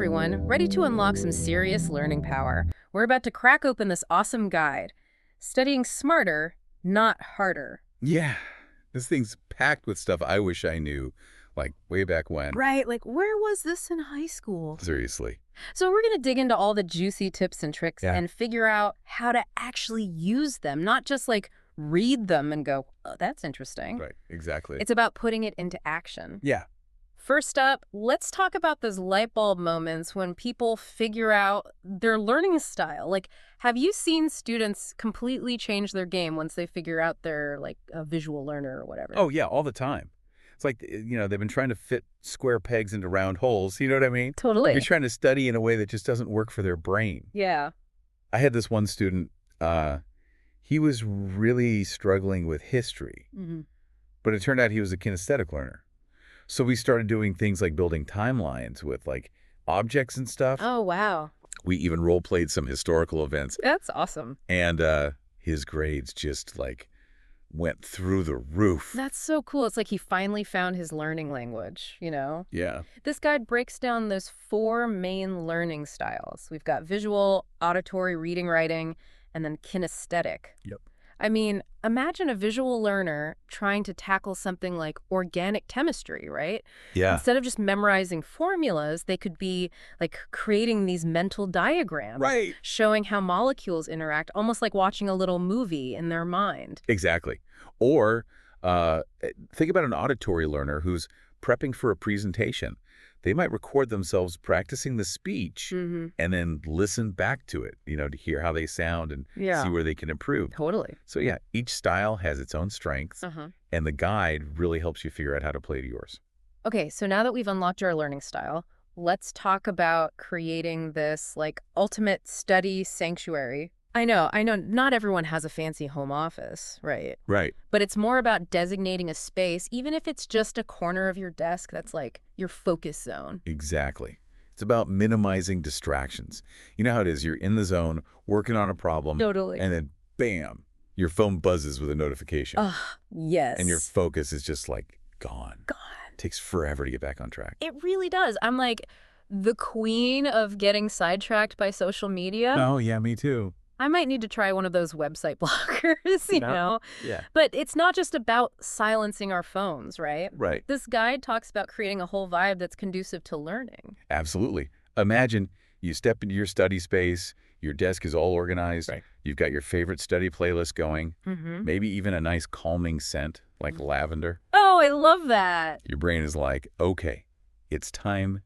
everyone, ready to unlock some serious learning power. We're about to crack open this awesome guide. Studying smarter, not harder. Yeah, this thing's packed with stuff I wish I knew, like way back when. Right, like where was this in high school? Seriously. So we're going to dig into all the juicy tips and tricks Yeah. and figure out how to actually use them, not just like read them and go, oh, that's interesting. Right, exactly. It's about putting it into action. Yeah. First up, let's talk about those light bulb moments when people figure out their learning style. Like, have you seen students completely change their game once they figure out they're like a visual learner or whatever? Oh, yeah, all the time. It's like, they've been trying to fit square pegs into round holes. You know what I mean? Totally. You're trying to study in a way that just doesn't work for their brain. Yeah. I had this one student, he was really struggling with history, but it turned out he was a kinesthetic learner. So we started doing things like building timelines with like objects and stuff. Oh, wow. We even role played some historical events, That's awesome. and his grades just like went through the roof. That's so cool. It's like he finally found his learning language, you know? Yeah. This guide breaks down those 4 main learning styles. We've got visual, auditory, reading, writing, and then kinesthetic. Yep. I mean, imagine a visual learner trying to tackle something like organic chemistry, right? Yeah. Instead of just memorizing formulas, they could be like creating these mental diagrams, Right. showing how molecules interact, almost like watching a little movie in their mind. Exactly. Or think about an auditory learner who's prepping for a presentation. They might record themselves practicing the speech and then listen back to it, to hear how they sound and Yeah. see where they can improve. Totally. So yeah, each style has its own strengths, and the guide really helps you figure out how to play to yours. Okay, so now that we've unlocked our learning style, let's talk about creating this like ultimate study sanctuary. I know, not everyone has a fancy home office, right? Right. But it's more about designating a space, even if it's just a corner of your desk that's like your focus zone. Exactly. It's about minimizing distractions. You know how it is. You're in the zone, working on a problem, Totally. and then bam, your phone buzzes with a notification. Ugh, yes. And your focus is just like gone. Gone. Takes forever to get back on track. It really does. I'm like the queen of getting sidetracked by social media. Oh, yeah, me too. I might need to try one of those website blockers, you know? Yeah. But it's not just about silencing our phones, right? Right. This guide talks about creating a whole vibe that's conducive to learning. Absolutely. Imagine you step into your study space, your desk is all organized, Right. you've got your favorite study playlist going, Mm-hmm. maybe even a nice calming scent like lavender. Oh, I love that. Your brain is like, okay, it's time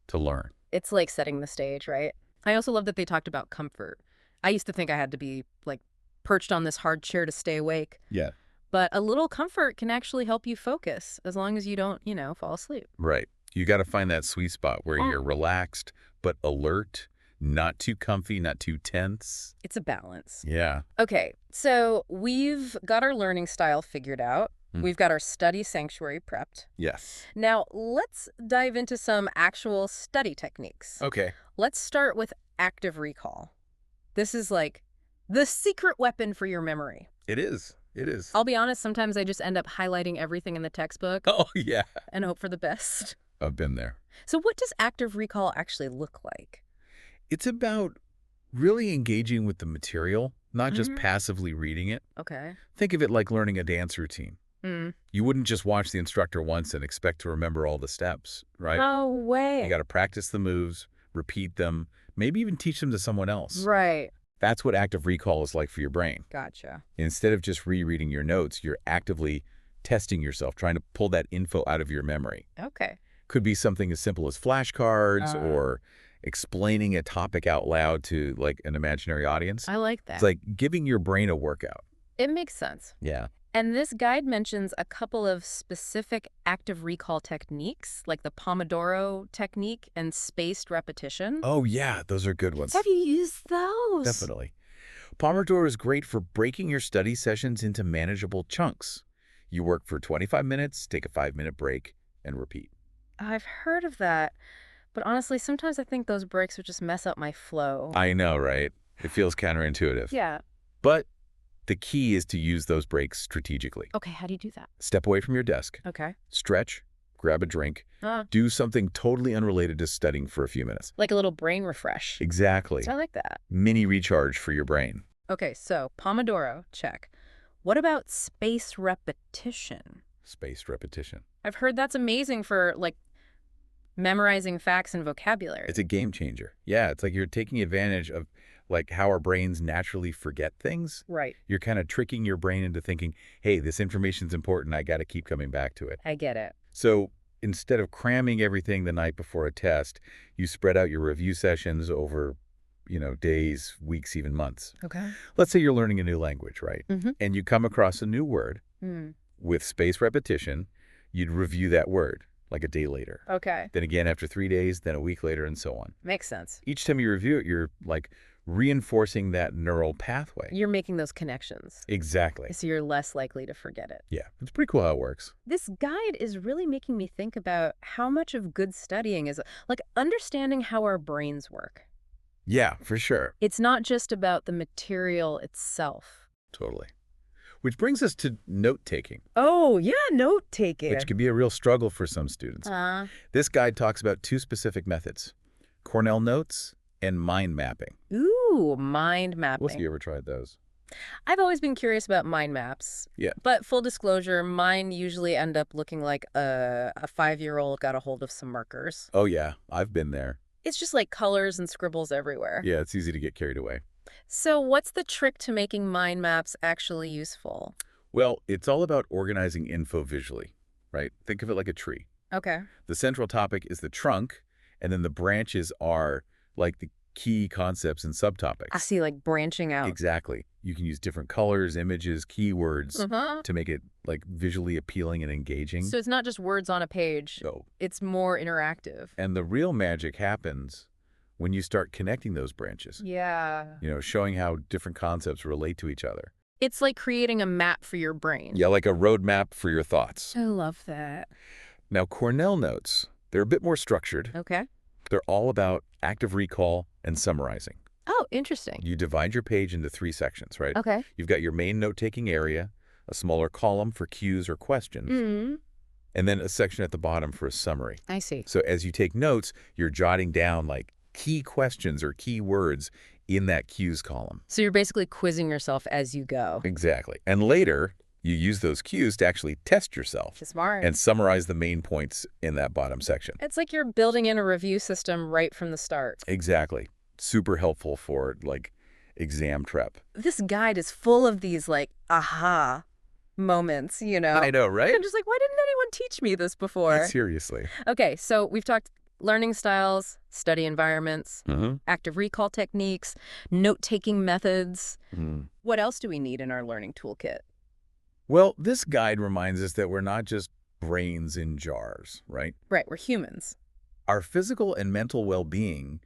to learn. It's like setting the stage, right? I also love that they talked about comfort. I used to think I had to be like perched on this hard chair to stay awake. Yeah. But a little comfort can actually help you focus as long as you don't, fall asleep. Right. You got to find that sweet spot where you're relaxed but alert, not too comfy, not too tense. It's a balance. Yeah. Okay, so we've got our learning style figured out. Mm. We've got our study sanctuary prepped. Yes. Now, let's dive into some actual study techniques. Okay. Let's start with active recall. This is like the secret weapon for your memory. It is. It is. I'll be honest, sometimes I just end up highlighting everything in the textbook Oh, yeah. and hope for the best. I've been there. So what does active recall actually look like? It's about really engaging with the material, not just passively reading it. Okay. Think of it like learning a dance routine. Mm. You wouldn't just watch the instructor once and expect to remember all the steps, right? No way. You got to practice the moves, repeat them, maybe even teach them to someone else. Right. That's what active recall is like for your brain. Gotcha. Instead of just rereading your notes, you're actively testing yourself, trying to pull that info out of your memory. Okay. Could be something as simple as flashcards Uh. or explaining a topic out loud to like an imaginary audience. I like that. It's like giving your brain a workout. It makes sense. Yeah. And this guide mentions a couple of specific active recall techniques, like the Pomodoro technique and spaced repetition. Oh, yeah. Those are good ones. Have you used those? Definitely. Pomodoro is great for breaking your study sessions into manageable chunks. You work for 25 minutes, take a 5-minute break, and repeat. I've heard of that. But honestly, sometimes I think those breaks would just mess up my flow. I know, right? It feels counterintuitive. Yeah. But the key is to use those breaks strategically. Okay, how do you do that? Step away from your desk, Okay. stretch, grab a drink, Ah, do something totally unrelated to studying for a few minutes. like a little brain refresh. Exactly. So I like that. Mini recharge for your brain. Okay, so Pomodoro, check. What about spaced repetition? Spaced repetition. I've heard that's amazing for, like, memorizing facts and vocabulary. It's a game changer. Yeah, it's like you're taking advantage of like how our brains naturally forget things. Right. You're kind of tricking your brain into thinking, hey, this information's important. I got to keep coming back to it. I get it. So instead of cramming everything the night before a test, you spread out your review sessions over, days, weeks, even months. Okay. Let's say you're learning a new language, right? Mm-hmm. And you come across a new word with spaced repetition, you'd review that word like a day later. Okay. Then again after 3 days, then a week later, and so on. Makes sense. Each time you review it, you're like reinforcing that neural pathway. You're making those connections, Exactly. so you're less likely to forget it. Yeah, it's pretty cool how it works. This guide is really making me think about how much of good studying is, like, understanding how our brains work. Yeah, for sure. It's not just about the material itself. Totally. Which brings us to note-taking, Oh, yeah, note-taking. which can be a real struggle for some students. This guide talks about 2 specific methods, Cornell Notes and mind mapping. Ooh, mind mapping. What's you ever tried those? I've always been curious about mind maps. Yeah. But full disclosure, mine usually end up looking like a 5-year-old got a hold of some markers. Oh, yeah, I've been there. It's just like colors and scribbles everywhere. Yeah, it's easy to get carried away. So what's the trick to making mind maps actually useful? Well, it's all about organizing info visually, right? Think of it like a tree. Okay. The central topic is the trunk, and then the branches are like the key concepts and subtopics. I see, like branching out. Exactly. You can use different colors, images, keywords Uh-huh. to make it like visually appealing and engaging. So it's not just words on a page. Oh, It's more interactive. and the real magic happens when you start connecting those branches, Yeah. showing how different concepts relate to each other. It's like creating a map for your brain. Yeah, like a roadmap for your thoughts. I love that. Now, Cornell Notes, they're a bit more structured. Okay. They're all about active recall and summarizing. Oh, interesting. You divide your page into 3 sections, right? Okay. You've got your main note-taking area, a smaller column for cues or questions, Mm-hmm. and then a section at the bottom for a summary. I see. So as you take notes, you're jotting down like key questions or key words in that cues column. So you're basically quizzing yourself as you go. Exactly. And later, you use those cues to actually test yourself Smart. and summarize the main points in that bottom section. It's like you're building in a review system right from the start. Exactly. Super helpful for like exam prep. This guide is full of these like aha moments, I know, right? I'm just like, why didn't anyone teach me this before? Seriously. Okay, so we've talked learning styles, study environments, active recall techniques, note-taking methods. What else do we need in our learning toolkit? Well, this guide reminds us that we're not just brains in jars, right? Right, we're humans. Our physical and mental well-being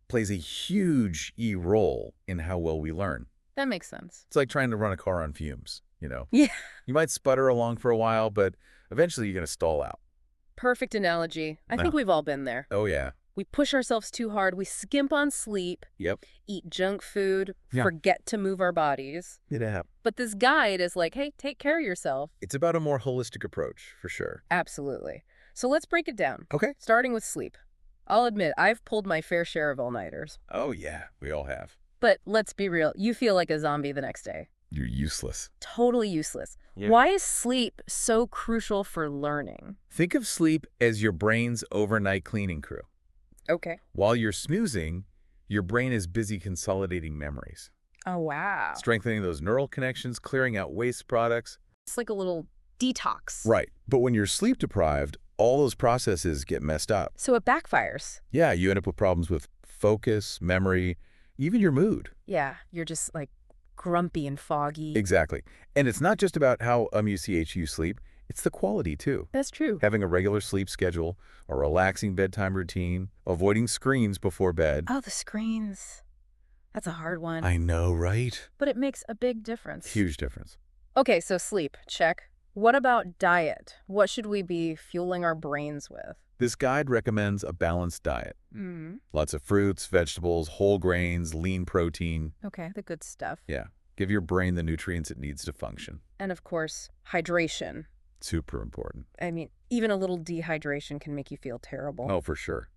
plays a huge role in how well we learn. That makes sense. It's like trying to run a car on fumes, Yeah. You might sputter along for a while, but eventually you're going to stall out. Perfect analogy. I think we've all been there. Oh, yeah. We push ourselves too hard. We skimp on sleep, Yep. eat junk food, Yeah. forget to move our bodies. Yeah. But this guide is like, hey, take care of yourself. It's about a more holistic approach, for sure. Absolutely. So let's break it down. Okay. Starting with sleep. I'll admit, I've pulled my fair share of all-nighters. Oh, yeah. We all have. But let's be real, you feel like a zombie the next day. You're useless. Totally useless. Yeah. Why is sleep so crucial for learning? Think of sleep as your brain's overnight cleaning crew. Okay. While you're snoozing, your brain is busy consolidating memories, Oh, wow. strengthening those neural connections, clearing out waste products. It's like a little detox. Right. But when you're sleep deprived, all those processes get messed up. So it backfires. Yeah, you end up with problems with focus, memory, even your mood. Yeah, you're just like grumpy and foggy. Exactly. And it's not just about how you sleep, it's the quality too. That's true. Having a regular sleep schedule, a relaxing bedtime routine, avoiding screens before bed. Oh, the screens. That's a hard one. I know, right? But it makes a big difference. Huge difference. Okay, so sleep, check. What about diet? What should we be fueling our brains with? This guide recommends a balanced diet. Lots of fruits, vegetables, whole grains, lean protein. Okay, the good stuff. Yeah. Give your brain the nutrients it needs to function. And of course, hydration. Super important. I mean, Even a little dehydration can make you feel terrible. Oh, for sure.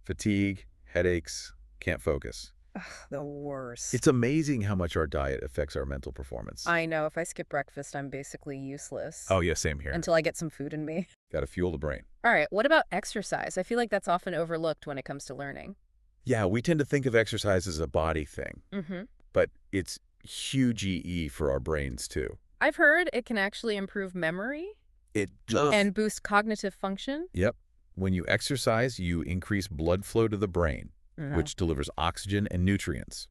Fatigue, headaches, can't focus. Ugh, the worst. It's amazing how much our diet affects our mental performance. I know. If I skip breakfast, I'm basically useless. Oh, yeah, same here. Until I get some food in me. Got to fuel the brain. All right, what about exercise? I feel like that's often overlooked when it comes to learning. Yeah, we tend to think of exercise as a body thing, Mm-hmm. but it's huge EE for our brains, too. I've heard it can actually improve memory It does. and boost cognitive function. Yep. When you exercise, you increase blood flow to the brain, Mhm. which delivers oxygen and nutrients.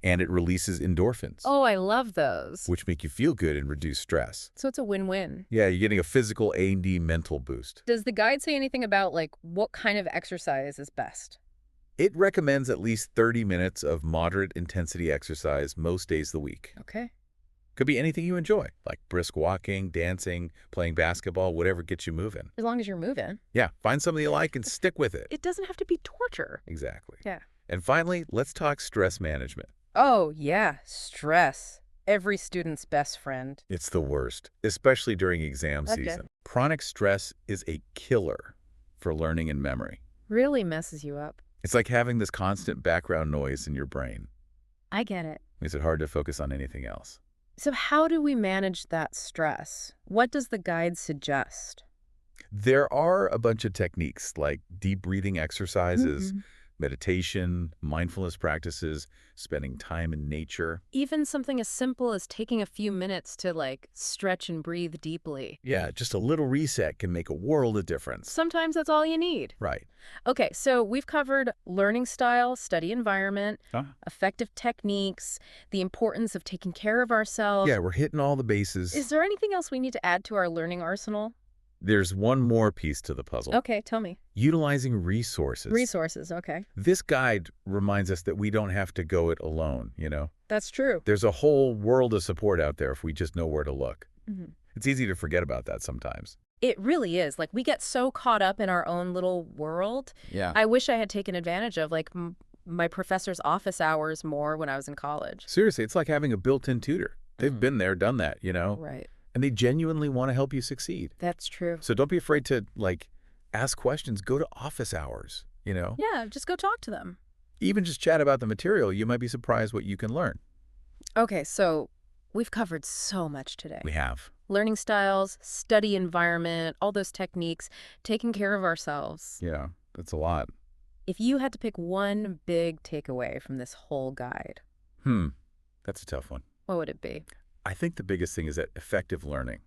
And it releases endorphins, Oh, I love those. which make you feel good and reduce stress. So it's a win-win. Yeah, you're getting a physical A&D mental boost. Does the guide say anything about, like, what kind of exercise is best? It recommends at least 30 minutes of moderate intensity exercise most days of the week. Okay. Could be anything you enjoy, like brisk walking, dancing, playing basketball, whatever gets you moving. As long as you're moving. Yeah, find something you like and stick with it. It doesn't have to be torture. Exactly. Yeah. And finally, let's talk stress management. Oh, yeah. Stress. Every student's best friend. It's the worst, especially during exam Okay. season. Chronic stress is a killer for learning and memory. Really messes you up. It's like having this constant background noise in your brain. I get it. Makes it hard to focus on anything else. So how do we manage that stress? What does the guide suggest? There are a bunch of techniques like deep breathing exercises, Mhm. meditation, mindfulness practices, spending time in nature. Even something as simple as taking a few minutes to, like, stretch and breathe deeply. Yeah, just a little reset can make a world of difference. Sometimes that's all you need. Right. Okay, so we've covered learning style, study environment, effective techniques, the importance of taking care of ourselves. Yeah, we're hitting all the bases. Is there anything else we need to add to our learning arsenal? There's one more piece to the puzzle. Okay, tell me. Utilizing resources. Resources, okay. This guide reminds us that we don't have to go it alone, you know? That's true. There's a whole world of support out there if we just know where to look. Mhm. It's easy to forget about that sometimes. It really is. Like, we get so caught up in our own little world. Yeah. I wish I had taken advantage of, like, my professor's office hours more when I was in college. Seriously, it's like having a built-in tutor. They've Mhm. been there, done that, you know? Right. And they genuinely want to help you succeed. That's true. So don't be afraid to, like, ask questions. Go to office hours, you know? Yeah, just go talk to them. Even just chat about the material. You might be surprised what you can learn. Okay, so we've covered so much today. We have. Learning styles, study environment, all those techniques, taking care of ourselves. Yeah, that's a lot. If you had to pick one big takeaway from this whole guide, That's a tough one. what would it be? I think the biggest thing is that effective learning.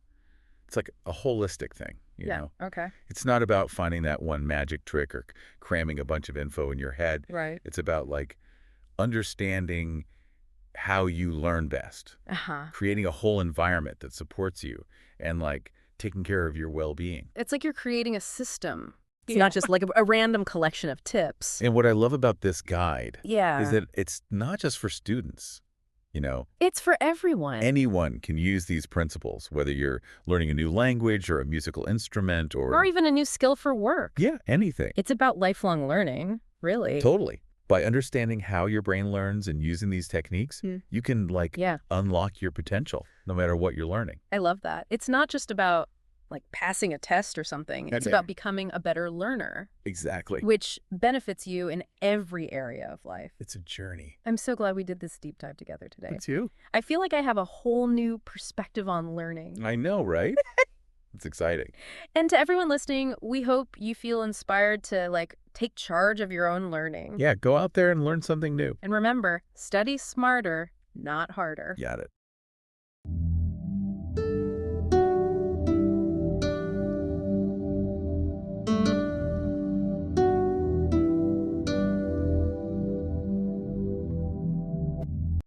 It's like a holistic thing, you know? Okay. It's not about finding that one magic trick or cramming a bunch of info in your head. Right. It's about, like, understanding how you learn best, Uh-huh. creating a whole environment that supports you, and, like, taking care of your well-being. It's like you're creating a system. It's not just like a random collection of tips. And what I love about this guide Yeah. is that it's not just for students, you know? It's for everyone. Anyone can use these principles, whether you're learning a new language or a musical instrument or even a new skill for work. yeah, anything. It's about lifelong learning, really. Totally. By understanding how your brain learns and using these techniques, you can, like, Yeah, unlock your potential no matter what you're learning. I love that. It's not just about, like, passing a test or something. It's Okay. about becoming a better learner, Exactly. which benefits you in every area of life. It's a journey. I'm so glad we did this deep dive together today. It's you. I feel like I have a whole new perspective on learning. I know, right? It's exciting. And to everyone listening, we hope you feel inspired to, like, take charge of your own learning. Yeah, go out there and learn something new. And remember, study smarter, not harder. Got it.